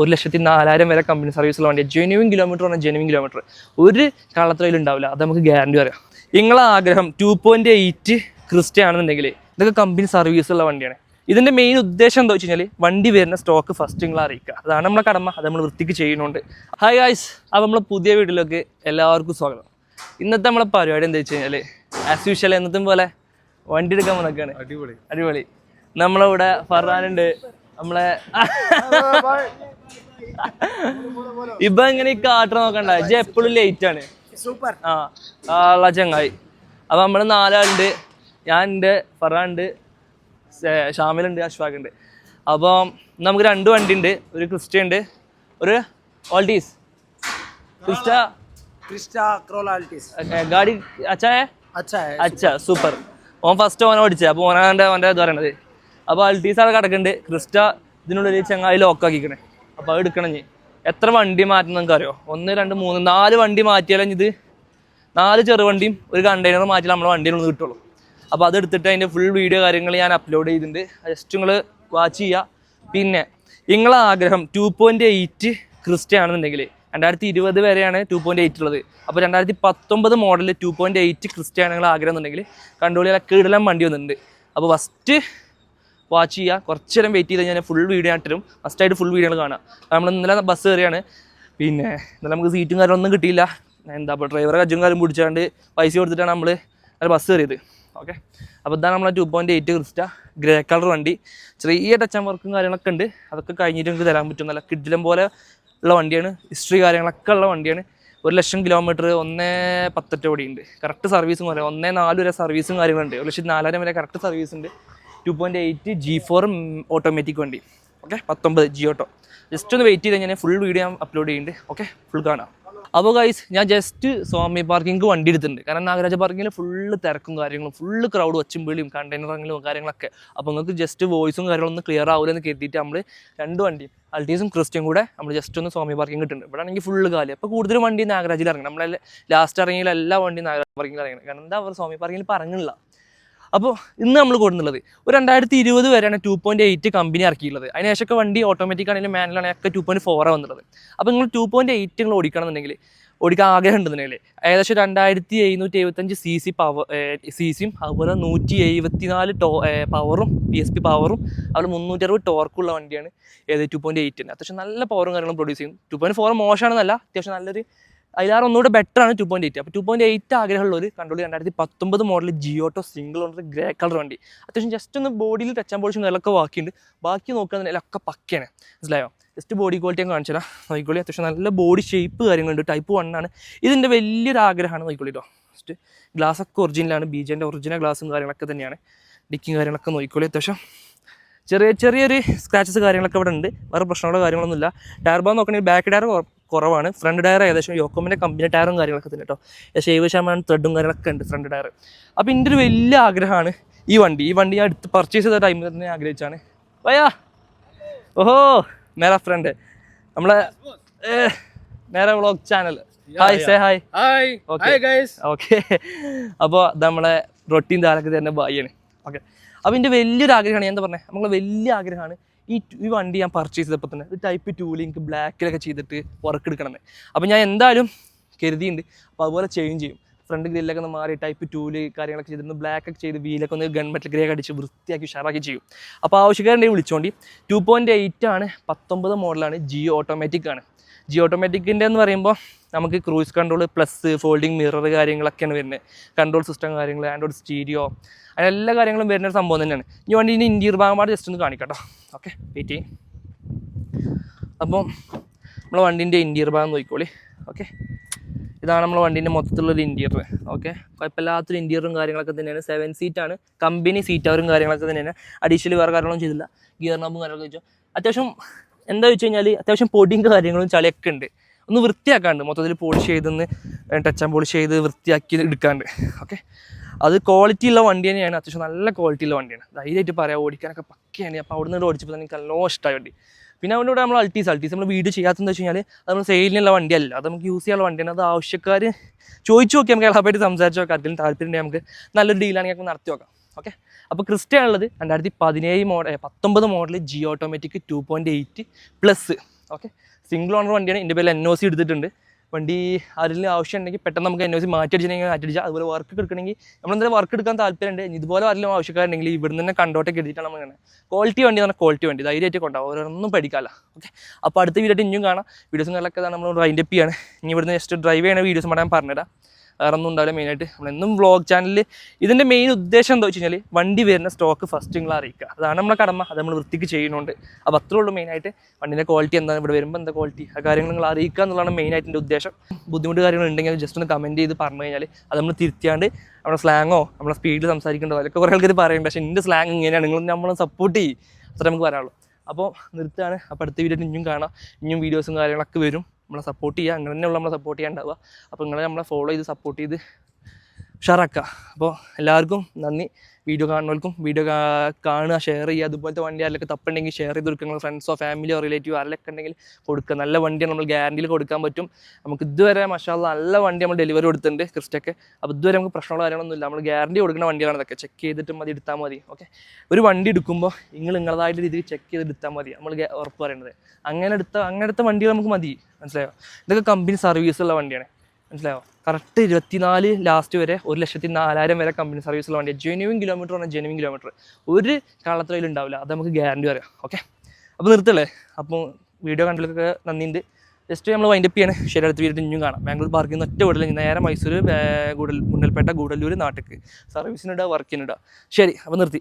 1,04,000 വരെ കമ്പനി സർവീസുള്ള വണ്ടിയാണ്. Genuine kilometre പറഞ്ഞാൽ ജെനുവിൻ കിലോമീറ്റർ ഒരു കള്ളത്രയിലും ഉണ്ടാവില്ല, അത് നമുക്ക് ഗ്യാരണ്ടി പറയാം. നിങ്ങളെ ആഗ്രഹം 2.8 ക്രിസ്റ്റ ആണെന്നുണ്ടെങ്കിൽ ഇതൊക്കെ കമ്പനി സർവീസുള്ള വണ്ടിയാണ്. ഇതിൻ്റെ മെയിൻ ഉദ്ദേശം എന്താ വെച്ച് കഴിഞ്ഞാൽ വണ്ടി വരുന്ന സ്റ്റോക്ക് ഫസ്റ്റ് നിങ്ങൾ അറിയിക്കുക, അതാണ് നമ്മളെ കടമ, അത് നമ്മൾ വൃത്തിക്ക് ചെയ്യുന്നുണ്ട്. ഹായ് ഗായ്സ്, അപ്പോൾ നമ്മളെ പുതിയ വീട്ടിലേക്ക് എല്ലാവർക്കും സ്വാഗതം. ഇന്നത്തെ നമ്മളെ പരിപാടി എന്താ വെച്ച് കഴിഞ്ഞാൽ ആസ് യൂഷ്വൽ എന്നത്തും പോലെ വണ്ടി എടുക്കാൻ വന്നൊക്കെയാണ്. അടിപൊളി. നമ്മളിവിടെ ഫർഹാനുണ്ട്, നമ്മളെ ഇപ്പൊ ഇങ്ങനെ ഈ കാട്ടർ നോക്കണ്ട, ഇജ്ജ് എപ്പോഴും ലേറ്റ് ആണ്. സൂപ്പർ. ആ ചങ്ങായി. അപ്പൊ നമ്മള് 4 ആളുണ്ട്, ഞാൻ ഉണ്ട്, ഫർഹാൻ ഉണ്ട്, ഷാമിലുണ്ട്, അഷ്ഫാഖ് ഉണ്ട്. അപ്പം നമുക്ക് 2 വണ്ടി ഉണ്ട്, ഒരു ക്രിസ്റ്റ ഉണ്ട്, ഒരു ഓൾട്ടീസ്. ഗാഡി അച്ഛാ സൂപ്പർ. ഓൻ ഫസ്റ്റ് ഓനെ ഓടിച്ചത്, അപ്പോൾ ഓൻ്റെ ഇത് പറയണത്. അപ്പോൾ അൾട്ടീസ് അവിടെ കിടക്കുന്നുണ്ട്. ക്രിസ്റ്റ ഇതിനുള്ളിൽ ചങ്ങായി ലോക്കാക്കിക്കണേ. അപ്പോൾ അത് എടുക്കണം. ഇനി എത്ര വണ്ടി മാറ്റുന്ന നിങ്ങൾക്ക് അറിയോ? 1 2 3 4 വണ്ടി മാറ്റിയാലും ഇത് 4 ചെറുവണ്ടിയും ഒരു കണ്ടെയ്നർ മാറ്റിയാൽ നമ്മളെ വണ്ടിയിലൊന്ന് കിട്ടുള്ളൂ. അപ്പോൾ അതെടുത്തിട്ട് അതിൻ്റെ ഫുൾ വീഡിയോ കാര്യങ്ങൾ ഞാൻ അപ്ലോഡ് ചെയ്തിട്ടുണ്ട്, ജസ്റ്റ് നിങ്ങൾ വാച്ച് ചെയ്യുക. പിന്നെ നിങ്ങളെ ആഗ്രഹം 2.8 ക്രിസ്റ്റ ആണെന്നുണ്ടെങ്കിൽ 2020 വരെയാണ് 2.8 ഉള്ളത്. അപ്പോൾ 2019 മോഡൽ 2.8 ക്രിസ്റ്റ ആണ് നിങ്ങൾ ആഗ്രഹം എന്നുണ്ടെങ്കിൽ കണ്ടുപിടിയാൽ കീടലം വണ്ടി വന്നിട്ടുണ്ട്. അപ്പോൾ ഫസ്റ്റ് വാച്ച് ചെയ്യുക, കുറച്ച് നേരം വെയിറ്റ് ചെയ്ത് കഴിഞ്ഞാൽ ഫുൾ വീഡിയോ ആയിട്ടരും. ഫസ്റ്റായിട്ട് ഫുൾ വീഡിയോകൾ കാണുക. നമ്മൾ ഇന്നലെ ബസ് കയറിയാണ്, പിന്നെ ഇന്നലെ നമുക്ക് സീറ്റും കാര്യമൊന്നും കിട്ടിയില്ല. എന്താ ഇപ്പോൾ ഡ്രൈവറെ കജ്ജും കാര്യം പിടിച്ചാണ്ട് പൈസ കൊടുത്തിട്ടാണ് നമ്മൾ ബസ് കയറിയത്. ഓക്കെ, അപ്പോൾ ഇതാണ് നമ്മളെ 2.8 ക്രിസ്റ്റ ഗ്രേ കളർ വണ്ടി. ചെറിയ ടച്ച് ആൻഡ് വർക്കും കാര്യങ്ങളൊക്കെ ഉണ്ട്, അതൊക്കെ കഴിഞ്ഞിട്ട് നിങ്ങൾക്ക് തരാൻ പറ്റും. നല്ല കിഡിലം പോലെ ഉള്ള വണ്ടിയാണ്, ഹിസ്റ്ററി കാര്യങ്ങളൊക്കെ ഉള്ള വണ്ടിയാണ്. 1,00,000 കിലോമീറ്റർ 1.18 ഓടിയുണ്ട്. കറക്റ്റ് സർവീസും പറയാം, 1.4 വരെ സർവീസും കാര്യങ്ങളുണ്ട്. 1,04,000 വരെ കറക്റ്റ് സർവീസ് ഉണ്ട്. 2.8 G4 ഓട്ടോമാറ്റിക് വണ്ടി. Okay, 19 G auto. ജസ്റ്റ് ഒന്ന് വെയിറ്റ് ചെയ്ത് കഴിഞ്ഞാൽ ഫുൾ വീഡിയോ ഞാൻ അപ്ലോഡ് ചെയ്യുന്നുണ്ട്. ഓക്കെ, ഫുൾ കാണാം. അപ്പോൾ ഗൈസ്, ഞാൻ ജസ്റ്റ് സ്വാമി പാർക്കിംഗ് വണ്ടി എടുത്തിട്ടുണ്ട്. കാരണം നാഗരാജ പാർക്കിങ്ങിൽ ഫുള്ള് തിരക്കും കാര്യങ്ങളും, ഫുള്ള് ക്രൗഡ്, ഒച്ചുംപിളിയും കണ്ടെയ്നറിലും കാര്യങ്ങളൊക്കെ. അപ്പോൾ നിങ്ങൾക്ക് ജസ്റ്റ് വോയിസും കാര്യങ്ങളൊന്നും ക്ലിയർ ആവില്ലെന്ന് കരുതിയിട്ട് നമ്മൾ 2 വണ്ടിയും അൾട്ടീസും ക്രിസ്റ്റയും കൂടെ നമ്മൾ ജസ്റ്റ് ഒന്ന് സ്വാമി പാർക്കിംഗ് കിട്ടുന്നുണ്ട്. ഇവിടെ ആണെങ്കിൽ ഫുള്ള് കാലി. അപ്പോൾ കൂടുതലും വണ്ടി നാഗരാജിൽ ഇറങ്ങണം. നമ്മളെ ലാസ്റ്റ് ഇറങ്ങിയ എല്ലാ വണ്ടിയും നാഗരാജ പാർക്കിങ്ങിൽ ഇറങ്ങണം. കാരണം എന്താ അവർ സ്വാമി പാർക്കിങ്ങിൽ പറഞ്ഞില്ല. അപ്പോൾ ഇന്ന് നമ്മൾ കൊടുക്കുന്നത് ഒരു 2020 വരെയാണ് 2.8 കമ്പനി ഇറക്കിയിട്ടുള്ളത്. അതിനുശേഷമൊക്കെ വണ്ടി ഓട്ടോമാറ്റിക് ആണെങ്കിലും മാനുവലാണെങ്കിൽ ഒക്കെ 2.4 വന്നിട്ടുള്ളത്. അപ്പോൾ നിങ്ങൾ 2.8 നിങ്ങൾ ഓടിക്കണമെന്നുണ്ടെങ്കിൽ, ഓടിക്കാൻ ആഗ്രഹം ഉണ്ടെന്നുണ്ടെങ്കിൽ ഏകദേശം 2775 CC പവർ CCയും അതുപോലെ 174 പവറും PSP പവറും അതുപോലെ 360 ടോർക്കുള്ള വണ്ടിയാണ് ഏത് 2.8. അത്യാവശ്യം നല്ല പവറും കാര്യങ്ങളും പ്രൊഡ്യൂസ് ചെയ്യും. 2.4 മോശമാണെന്നല്ല, അത്യാവശ്യം നല്ലൊരു അതിലാറ് ഒന്നുകൂടെ ബെറ്ററാണ് 2.8. അപ്പോൾ 2.8 ആഗ്രഹമുള്ളവർ കണ്ടോളി. 2019 മോഡൽ ജിയോട്ടോ സിംഗിൾ ഓണർ ഗ്രേ കളർ വണ്ടി. അത്യാവശ്യം ജസ്റ്റ് ഒന്ന് ബോഡിയിൽ ടച്ച് ആൻഡ് പോളിഷും കാര്യങ്ങളൊക്കെ ബാക്കിയുണ്ട്. ബാക്കി നോക്കുകയാണെന്നുണ്ടെങ്കിൽ ഒക്കെ പക്കയാണ്, മനസ്സിലായോ? ജസ്റ്റ് ബോഡി ക്വാളിറ്റി ഞാൻ കാണിച്ചു തരാം. നോക്കിക്കോളി, അത്യാവശ്യം നല്ല ബോഡി ഷേപ്പ് കാര്യങ്ങളുണ്ട്. Type 1 ആണ്. ഇതിൻ്റെ വലിയൊരു ആഗ്രഹമാണ്. നോക്കിക്കോളി കേട്ടോ, ജസ്റ്റ് ഗ്ലാസ്സൊക്കെ ഒറിജിനലാണ്, BJൻ്റെ ഒറിജിനൽ ഗ്ലാസും കാര്യങ്ങളൊക്കെ തന്നെയാണ്. ഡിക്കിങ് കാര്യങ്ങളൊക്കെ നോക്കിക്കോളി. അത്യാവശ്യം ചെറിയൊരു സ്ക്രാച്ചസ് കാര്യങ്ങളൊക്കെ ഇവിടെ ഉണ്ട്. വേറെ പ്രശ്നങ്ങളോ കാര്യങ്ങളൊന്നുമില്ല. ടയർ ഭാഗം നോക്കണമെങ്കിൽ ബാക്ക് ടയർ കുറവാണ്. ഫ്രണ്ട് ടയർ ഏകദേശം യോക്കോമിൻ്റെ കമ്പനി ടയറും കാര്യങ്ങളൊക്കെ തന്നെ കേട്ടോ. 70% ത്രെഡും കാര്യങ്ങളൊക്കെ ഉണ്ട് ഫ്രണ്ട് ടയർ. അപ്പോൾ എൻ്റെ ഒരു വലിയ ആഗ്രഹമാണ് ഈ വണ്ടി ഞാൻ എടുത്ത് പർച്ചേസ് ചെയ്ത ടൈമിൽ തന്നെ ആഗ്രഹിച്ചാണ്. വയ്യാ, ഓഹോ, മേരാ ഫ്രണ്ട്, നമ്മളെ മേരാ vlog channel. Hi, say hi. Okay, അപ്പോൾ നമ്മളെ റൊട്ടീൻ താരൊക്കെ തന്നെ ബായിയാണ്. ഓക്കെ, അപ്പോൾ എൻ്റെ വലിയൊരു ആഗ്രഹമാണ്, ഞാൻ എന്താ പറഞ്ഞത്, നമ്മളെ വലിയ ആഗ്രഹമാണ് ഈ വണ്ടി ഞാൻ പർച്ചേസ് ചെയ്തപ്പോൾ തന്നെ ഇത് Type 2 എനിക്ക് ബ്ലാക്കിലൊക്കെ ചെയ്തിട്ട് വർക്ക് എടുക്കണമെന്ന്. അപ്പോൾ ഞാൻ എന്തായാലും കരുതിയിട്ടുണ്ട്. അപ്പോൾ അതുപോലെ ചേഞ്ച് ചെയ്യും. ഫ്രണ്ട് ഗ്രില്ലൊക്കെ ഒന്ന് മാറി Type 2 കാര്യങ്ങളൊക്കെ ചെയ്തിട്ട് ബ്ലാക്കൊക്കെ ചെയ്ത് വീലൊക്കെ ഒന്ന് ഗൺമെറ്റൽ ഗ്രേ അടിച്ച് വൃത്തിയാക്കി ഉഷാറാക്കി ചെയ്യും. അപ്പോൾ ആവശ്യക്കാരുണ്ടെങ്കിൽ വിളിച്ചോണ്ടി. 2.8 ആണ്, 19 മോഡലാണ്, ജിയോ ഓട്ടോമാറ്റിക് ആണ്. ജിയോ ഓട്ടോമാറ്റിക്കിൻ്റെ എന്ന് പറയുമ്പോൾ നമുക്ക് cruise control plus folding mirror കാര്യങ്ങളൊക്കെയാണ് വരുന്നത്. കൺട്രോൾ സിസ്റ്റം കാര്യങ്ങൾ, ആൻഡ്രോയിഡ് സ്റ്റീരിയോ, അങ്ങനെ എല്ലാ കാര്യങ്ങളും വരുന്ന ഒരു സംഭവം തന്നെയാണ്. ഈ വണ്ടീൻ്റെ ഇൻറ്റീരിയർ ഭാഗമായിട്ട് ജസ്റ്റ് ഒന്ന് കാണിക്കട്ടോ. ഓക്കെ, വെയിറ്റ് ചെയ്യും. അപ്പോൾ നമ്മളെ വണ്ടീൻ്റെ ഇൻറ്റീരിയർ ഭാഗം നോക്കിക്കോളി. ഓക്കെ, ഇതാണ് നമ്മളെ വണ്ടീൻ്റെ മൊത്തത്തിലുള്ളൊരു ഇൻറ്റീരിയർ. ഓക്കെ, കുഴപ്പമില്ലാത്തൊരു ഇൻറ്റീരിയറും കാര്യങ്ങളൊക്കെ തന്നെയാണ്. 7 സീറ്റാണ്, കമ്പനി സീറ്റവറും കാര്യങ്ങളൊക്കെ തന്നെയാണ്. അഡീഷണൽ വേറെ കാര്യങ്ങളൊന്നും ചെയ്തില്ല. ഗിയർ നോബും കാര്യങ്ങളൊക്കെ വെച്ചു. അത്യാവശ്യം എന്താ വെച്ച് കഴിഞ്ഞാൽ അത്യാവശ്യം പൊടിയും കാര്യങ്ങളും ചളിയൊക്കെ ഉണ്ട്. ഒന്ന് വൃത്തിയാക്കാണ്ട്, മൊത്തത്തിൽ പോളിഷ് ചെയ്തൊന്ന് ടച്ച് ആൻഡ് പോളിഷ് ചെയ്ത് വൃത്തിയാക്കി എടുക്കാണ്ട്. ഓക്കെ, അത് ക്വാളിറ്റി ഉള്ള വണ്ടി തന്നെയാണ്, അത്യാവശ്യം നല്ല ക്വാളിറ്റി ഉള്ള വണ്ടിയാണ്. ധൈര്യമായിട്ട് പറയാം, ഓടിക്കാനൊക്കെ പക്കയാണ്. അപ്പോൾ അവിടെ നിന്ന് ഓടിച്ചപ്പോൾ എനിക്ക് നല്ല ഇഷ്ടമായ വണ്ടി. പിന്നെ അവൻ്റെ കൂടെ നമ്മൾ അൾട്ടീസ് നമ്മൾ വീഡിയോ ചെയ്യാത്തതെന്ന് വെച്ച് കഴിഞ്ഞാൽ അത് നമ്മൾ സെയിലിനുള്ള വണ്ടിയല്ല, അത് നമുക്ക് യൂസ് ചെയ്യാനുള്ള വണ്ടിയാണ്. അത് ആവശ്യക്കാർ ചോദിച്ചു നോക്കി, നമുക്ക് എളുപ്പമായിട്ട് സംസാരിച്ച് നോക്കാം. അതിലും താല്പര്യം ഉണ്ടെങ്കിൽ നമുക്ക് നല്ലൊരു ഡീലാണെങ്കിൽ നമുക്ക് നടത്തി നോക്കാം. ഓക്കെ, അപ്പോൾ ക്രിസ്റ്റ ഉള്ളത് 2019 മോഡൽ ജിയോ automatic 2.8 plus okay, single owner വണ്ടിയാണ്. എൻ്റെ പേരിൽ NOC എടുത്തിട്ടുണ്ട്. വണ്ടി അതിന് ആവശ്യം ഉണ്ടെങ്കിൽ പെട്ടെന്ന് നമുക്ക് NOC മാറ്റിയടിച്ചിട്ടുണ്ടെങ്കിൽ മാറ്റിയടിച്ചാൽ, അതുപോലെ വർക്ക് എടുക്കണമെങ്കിൽ നമ്മളെന്തായാലും വർക്ക് എടുക്കാൻ താല്പര്യമുണ്ട്. ഇതുപോലെ ആരെങ്കിലും ആവശ്യക്കാരുണ്ടെങ്കിൽ ഇവിടുന്ന് തന്നെ കണ്ടോട്ടൊക്കെ എടുത്തിട്ടാണ് നമ്മൾ ഇങ്ങനെ ക്വാളിറ്റി വണ്ടി എന്ന് പറഞ്ഞാൽ ക്വാളിറ്റി വണ്ടി ധൈര്യമായിട്ട് കൊണ്ടാവും, ഓരോന്നും പഠിക്കാമല്ല. ഓക്കെ, അപ്പോൾ അടുത്ത വീഡിയോ ഇനിയും കാണാം. വീഡിയോസും കാര്യങ്ങളൊക്കെ നമ്മൾ വൈൻഡപ്പ് ചെയ്യാണ്. ഇനി ഇവിടുന്ന് ജസ്റ്റ് ഡ്രൈവ് ചെയ്യണ വീഡിയോസും പറയാൻ പറഞ്ഞുതരാം. വേറെ ഒന്നും ഉണ്ടാവില്ല. മെയിനായിട്ട് നമ്മളെന്നും വ്ളോഗ് ചാനലിൽ ഇതിൻ്റെ മെയിൻ ഉദ്ദേശം എന്താ വെച്ച് കഴിഞ്ഞാൽ വണ്ടി വരുന്ന സ്റ്റോക്ക് ഫസ്റ്റ് നിങ്ങൾ അറിയിക്കുക. അതാണ് നമ്മളെ കടമ. അത് നമ്മൾ വൃത്തിക്ക് ചെയ്യുന്നുണ്ട്. അപ്പോൾ അത്രേ ഉള്ളൂ മെയിനായിട്ട്. വണ്ടിൻ്റെ ക്വാളിറ്റി എന്താണ്, ഇവിടെ വരുമ്പോൾ എന്താ ക്വാളിറ്റി, ആ കാര്യങ്ങൾ നിങ്ങൾ അറിയിക്കുക എന്നുള്ളതാണ് മെയിനായിട്ട് എൻ്റെ ഉദ്ദേശം. ബുദ്ധിമുട്ട് കാര്യങ്ങൾ ഉണ്ടെങ്കിൽ ജസ്റ്റ് ഒന്ന് കമൻറ്റ് ചെയ്ത് പറഞ്ഞു കഴിഞ്ഞാൽ അത് നമ്മൾ തിരുത്തിയാണ്ട് നമ്മുടെ സ്ലാങ്ങോ നമ്മുടെ സ്പീഡിൽ സംസാരിക്കേണ്ടതോ അതൊക്കെ കുറേ ആൾക്കാർ പറയുന്നുണ്ട്. പക്ഷേ എൻ്റെ സ്ലാങ് ഇങ്ങനെയാണ്, നിങ്ങൾ നമ്മളെ സപ്പോർട്ട് ചെയ്യും, അത്ര നമുക്ക് പറയാനുള്ളൂ. അപ്പോൾ നിർത്തുകയാണ്. അപ്പോൾ അടുത്ത വീഡിയോ ഇനിയും കാണാം. ഇനിയും വീഡിയോസും കാര്യങ്ങളൊക്കെ വരും. നമ്മളെ സപ്പോർട്ട് ചെയ്യുക, അങ്ങനെ തന്നെയുള്ള നമ്മളെ സപ്പോർട്ട് ചെയ്യാണ്ടാവുക. അപ്പോൾ നിങ്ങൾ നമ്മളെ ഫോളോ ചെയ്ത് സപ്പോർട്ട് ചെയ്ത് ഉഷാറാക്കുക. അപ്പോൾ എല്ലാവർക്കും നന്ദി. വീഡിയോ കാണുന്നവർക്കും വീഡിയോ കാണുക, ഷെയർ ചെയ്യുക. അതുപോലത്തെ വണ്ടി ആരിലൊക്കെ തപ്പുണ്ടെങ്കിൽ ഷെയർ ചെയ്ത് കൊടുക്കുക. നിങ്ങൾ ഫ്രണ്ട്സോ ഫാമിലിയോ റിലേറ്റീവോ ആരിലൊക്കെ ഉണ്ടെങ്കിൽ കൊടുക്കുക. നല്ല വണ്ടിയാണ്, നമ്മൾ ഗ്യാരണ്ടിയിൽ കൊടുക്കാൻ പറ്റും. നമുക്ക് ഇതുവരെ മാഷാഅല്ലാഹ് നല്ല വണ്ടി നമ്മൾ ഡെലിവറി കൊടുത്തിട്ടുണ്ട് ക്രിസ്റ്റൊക്കെ. അപ്പോൾ ഇതുവരെ നമുക്ക് പ്രശ്നമുള്ള കാര്യങ്ങളൊന്നുമില്ല. നമ്മൾ ഗ്യാരണ്ടി കൊടുക്കുന്ന വണ്ടികളാണ് ഇതൊക്കെ. ചെക്ക് ചെയ്തിട്ട് മതി, എടുത്താൽ മതി. ഓക്കെ, ഒരു വണ്ടി എടുക്കുമ്പോൾ നിങ്ങൾ നിങ്ങളതായിട്ട് രീതിയിൽ ചെക്ക് ചെയ്ത് എടുത്താൽ മതി, നമ്മൾ ഉറപ്പ് പറയുന്നത്. അങ്ങനത്തെ വണ്ടികൾ നമുക്ക് മതി, മനസ്സിലായോ? ഇതൊക്കെ കമ്പനി സർവീസുള്ള വണ്ടിയാണ്, മനസ്സിലായോ? കറക്റ്റ് 24 ലാസ്റ്റ് വരെ 1,04,000 വരെ കമ്പനി സർവീസുള്ള വണ്ടിയാണ്. ജെനുവിൻ കിലോമീറ്റർ പറഞ്ഞാൽ ജെനുവിൻ കിലോമീറ്റർ, ഒരു കളത്രയിലും ഉണ്ടാവില്ല. അത് നമുക്ക് ഗ്യാരണ്ടി പറയാം. ഓക്കെ, അപ്പോൾ നിർത്തല്ലേ. അപ്പോൾ വീഡിയോ കണ്ടതിലൊക്കെ നന്ദിയുണ്ട്. ജസ്റ്റ് നമ്മൾ വൈൻഡപ്പ് ചെയ്യണേ. ശരി, അടുത്ത വീഡിയോ ഇനിയും കാണാം. ബാംഗ്ലൂർ പാർക്കിൽ നിന്ന് ഒറ്റ വിടൽ നേരെ മൈസൂർ, ഗുണ്ടൽപേട്ട, ഗൂഡല്ലൂർ നാട്ടിലേക്ക് സർവീസിനിടുക, വർക്കിനിടുക. ശരി, അപ്പോൾ നിർത്തി.